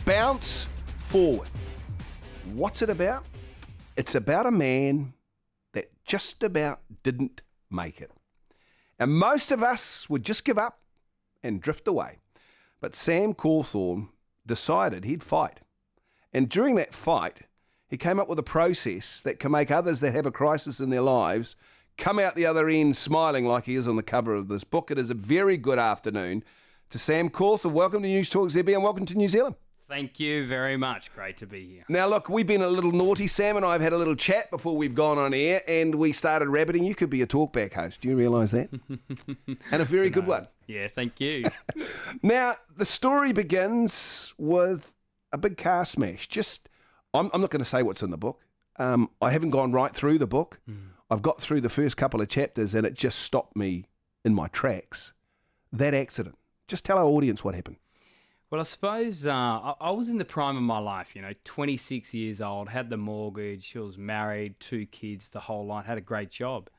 Bounce forward. What's it about? It's about a man that just about didn't make it. And most of us would just give up and drift away. But Sam Cawthorn decided he'd fight. And during that fight, he came up with a process that can make others that have a crisis in their lives come out the other end smiling like he is on the cover of this book. It is a very good afternoon to Sam Cawthorn. Welcome to Newstalk ZB and welcome to New Zealand. Thank you very much. Great to be here. Now, look, we've been a little naughty. Sam and I have had a little chat before we've gone on air, and we started rabbiting. You could be a talkback host. Do you realise that? And a very good one. Yeah, thank you. Now, the story begins with a big car smash. I'm not going to say what's in the book. I haven't gone right through the book. I've got through the first couple of chapters, and it just stopped me in my tracks. That accident. Just tell our audience what happened. Well, I suppose I was in the prime of my life, 26 years old, had the mortgage, I was married, 2 kids, the whole lot, had a great job.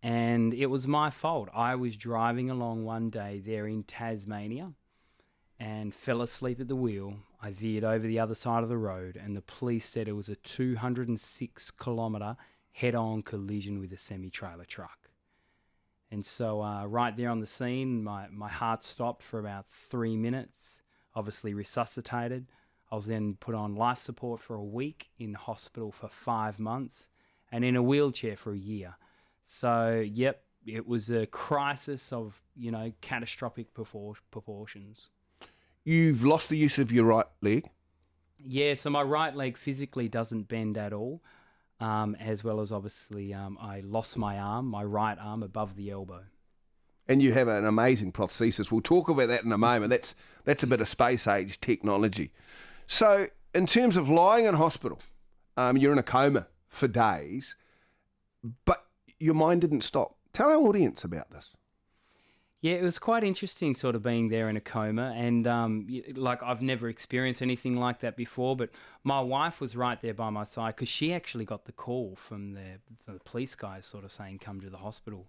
And it was my fault. I was driving along one day there in Tasmania and fell asleep at the wheel. I veered over the other side of the road and the police said it was a 206-kilometre head-on collision with a semi-trailer truck. And so right there on the scene, my heart stopped for about 3 minutes. Obviously resuscitated. I was then put on life support for a week, in hospital for 5 months, and in a wheelchair for a year. So, yep, it was a crisis of, catastrophic proportions. You've lost the use of your right leg? Yeah, so my right leg physically doesn't bend at all, as well as obviously I lost my arm, my right arm above the elbow. And you have an amazing prosthesis. We'll talk about that in a moment. That's a bit of space-age technology. So in terms of lying in hospital, you're in a coma for days, but your mind didn't stop. Tell our audience about this. Yeah, it was quite interesting sort of being there in a coma, and I've never experienced anything like that before, but my wife was right there by my side because she actually got the call from the police guys sort of saying, come to the hospital.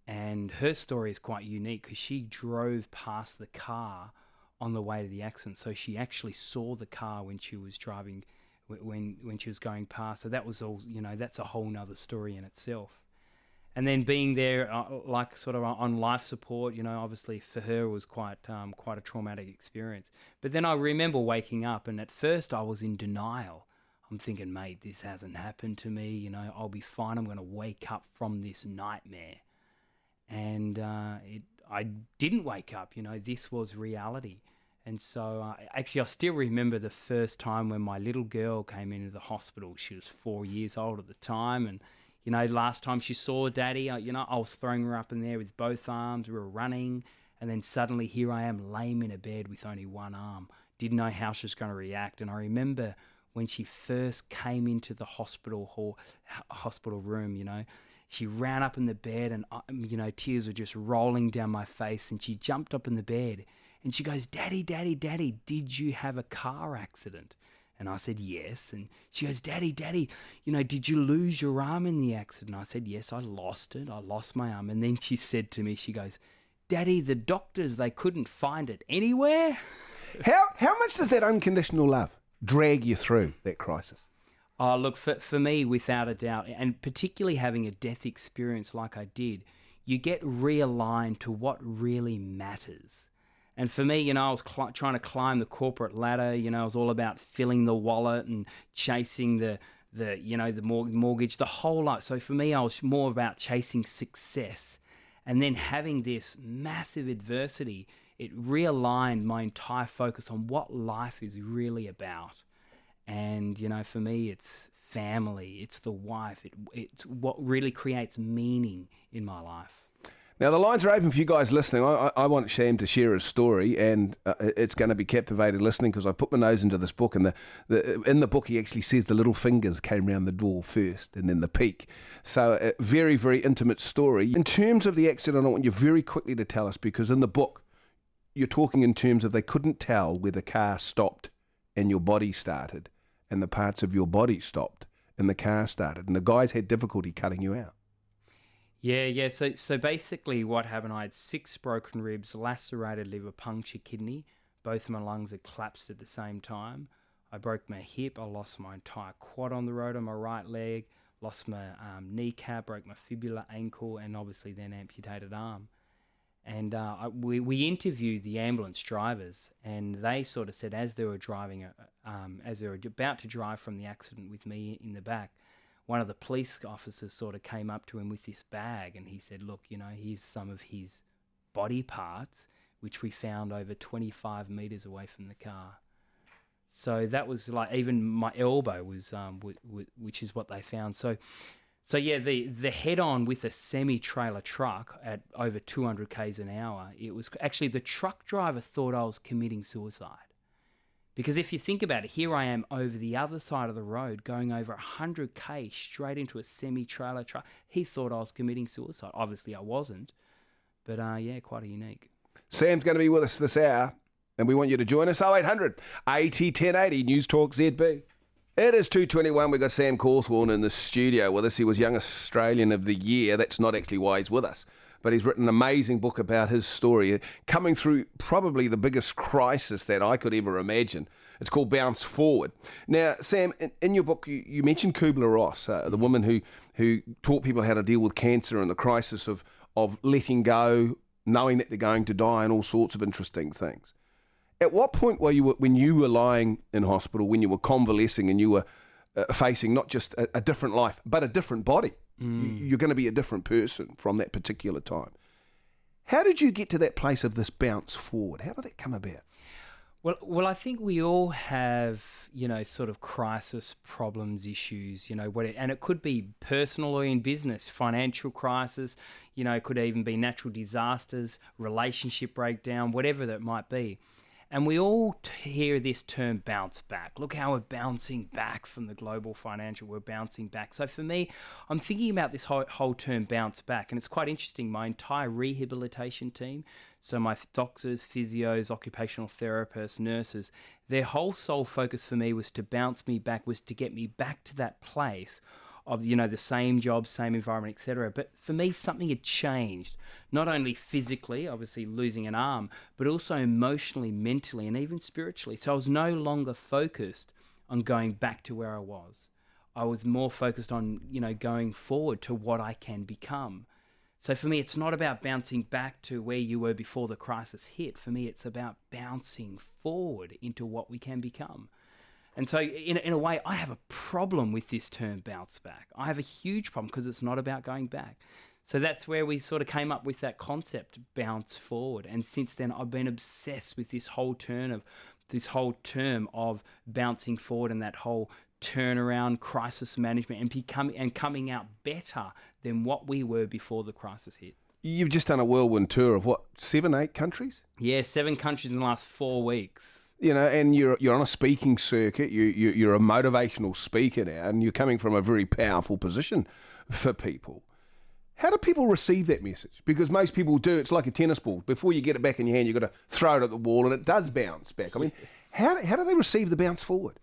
And her story is quite unique because she drove past the car on the way to the accident. So she actually saw the car when she was driving, when she was going past. So that was all, that's a whole nother story in itself. And then being there, sort of on life support, obviously for her it was quite a traumatic experience. But then I remember waking up, and at first I was in denial. I'm thinking, mate, this hasn't happened to me. I'll be fine. I'm going to wake up from this nightmare. And I didn't wake up, this was reality. And so actually I still remember the first time when my little girl came into the hospital. She was 4 years old at the time, and last time she saw Daddy, I was throwing her up in there with both arms. We were running, and then suddenly here I am lame in a bed with only one arm. Didn't know how she was going to react. And I remember when she first came into the hospital room, she ran up in the bed and, tears were just rolling down my face, and she jumped up in the bed and she goes, Daddy, Daddy, Daddy, did you have a car accident? And I said, yes. And she goes, Daddy, Daddy, did you lose your arm in the accident? I said, yes, I lost it. I lost my arm. And then she said to me, she goes, Daddy, the doctors, they couldn't find it anywhere. How much does that unconditional love drag you through that crisis? Oh, look, for me, without a doubt, and particularly having a death experience like I did, you get realigned to what really matters. And for me, I was trying to climb the corporate ladder. I was all about filling the wallet and chasing the mortgage, the whole lot. So for me, I was more about chasing success. And then having this massive adversity, it realigned my entire focus on what life is really about. And, for me, it's family, it's the wife, it's what really creates meaning in my life. Now, the lines are open for you guys listening. I want Sam to share his story, and it's going to be captivated listening because I put my nose into this book, and in the book he actually says the little fingers came round the door first and then the peak. So a very, very intimate story. In terms of the accident, I want you very quickly to tell us, because in the book you're talking in terms of they couldn't tell where the car stopped and your body started, and the parts of your body stopped and the car started, and the guys had difficulty cutting you out. Yeah. So basically what happened, I had 6 broken ribs, lacerated liver, punctured kidney, Both of my lungs had collapsed at the same time. I broke my hip. I lost my entire quad on the road on my right leg, lost my kneecap, broke my fibula, ankle, and obviously then amputated arm. And we interviewed the ambulance drivers, and they sort of said as they were driving, as they were about to drive from the accident with me in the back, one of the police officers sort of came up to him with this bag, and he said, look, here's some of his body parts, which we found over 25 meters away from the car. So that was like, even my elbow was, which is what they found. So yeah, the head-on with a semi-trailer truck at over 200 k's an hour, it was actually the truck driver thought I was committing suicide. Because if you think about it, here I am over the other side of the road going over 100 k straight into a semi-trailer truck. He thought I was committing suicide. Obviously I wasn't, but yeah, quite a unique. Sam's going to be with us this hour, and we want you to join us. 0800 80 1080 Newstalk ZB. It is 2:21. We've got Sam Cawthorn in the studio with us. He was Young Australian of the Year. That's not actually why he's with us, but he's written an amazing book about his story, coming through probably the biggest crisis that I could ever imagine. It's called Bounce Forward. Now, Sam, in your book, you mentioned Kubler-Ross, the woman who taught people how to deal with cancer and the crisis of letting go, knowing that they're going to die, and all sorts of interesting things. At what point when you were lying in hospital, when you were convalescing and you were facing not just a different life, but a different body? You're going to be a different person from that particular time. How did you get to that place of this bounce forward? How did that come about? Well, I think we all have, sort of crisis problems, issues, and it could be personal or in business, financial crisis, it could even be natural disasters, relationship breakdown, whatever that might be. And we all hear this term bounce back. Look how we're bouncing back from the global financial, we're bouncing back. So for me, I'm thinking about this whole term bounce back, and it's quite interesting. My entire rehabilitation team, so my doctors, physios, occupational therapists, nurses, their whole sole focus for me was to bounce me back, was to get me back to that place of, the same job, same environment, etc. But for me, something had changed, not only physically, obviously losing an arm, but also emotionally, mentally, and even spiritually. So I was no longer focused on going back to where I was. I was more focused on, going forward to what I can become. So for me, it's not about bouncing back to where you were before the crisis hit. For me, it's about bouncing forward into what we can become. And so in a way, I have a problem with this term bounce back. I have a huge problem because it's not about going back. So that's where we sort of came up with that concept, bounce forward. And since then, I've been obsessed with this whole term of bouncing forward and that whole turnaround, crisis management, and coming out better than what we were before the crisis hit. You've just done a whirlwind tour of 7, 8 countries? Yeah, 7 countries in the last 4 weeks. And you're on a speaking circuit. You're a motivational speaker now, and you're coming from a very powerful position for people. How do people receive that message? Because most people do. It's like a tennis ball. Before you get it back in your hand, you've got to throw it at the wall, and it does bounce back. I mean, how do they receive the bounce forward?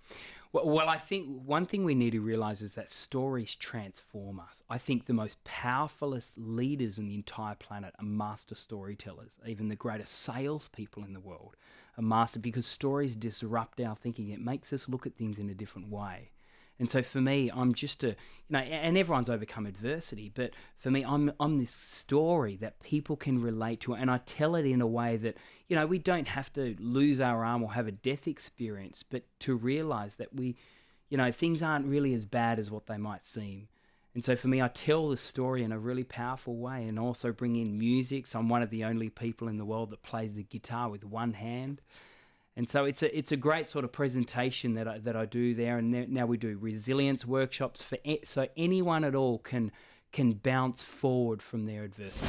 Well, I think one thing we need to realise is that stories transform us. I think the most powerfulest leaders in the entire planet are master storytellers. Even the greatest salespeople in the world are master, because stories disrupt our thinking. It makes us look at things in a different way. And so for me, I'm just and everyone's overcome adversity, but for me, I'm this story that people can relate to, and I tell it in a way that, we don't have to lose our arm or have a death experience, but to realize that things aren't really as bad as what they might seem. And so for me, I tell the story in a really powerful way, and also bring in music. So I'm one of the only people in the world that plays the guitar with one hand. And so it's a great sort of presentation that I do there. And now we do resilience workshops so anyone at all can bounce forward from their adversity.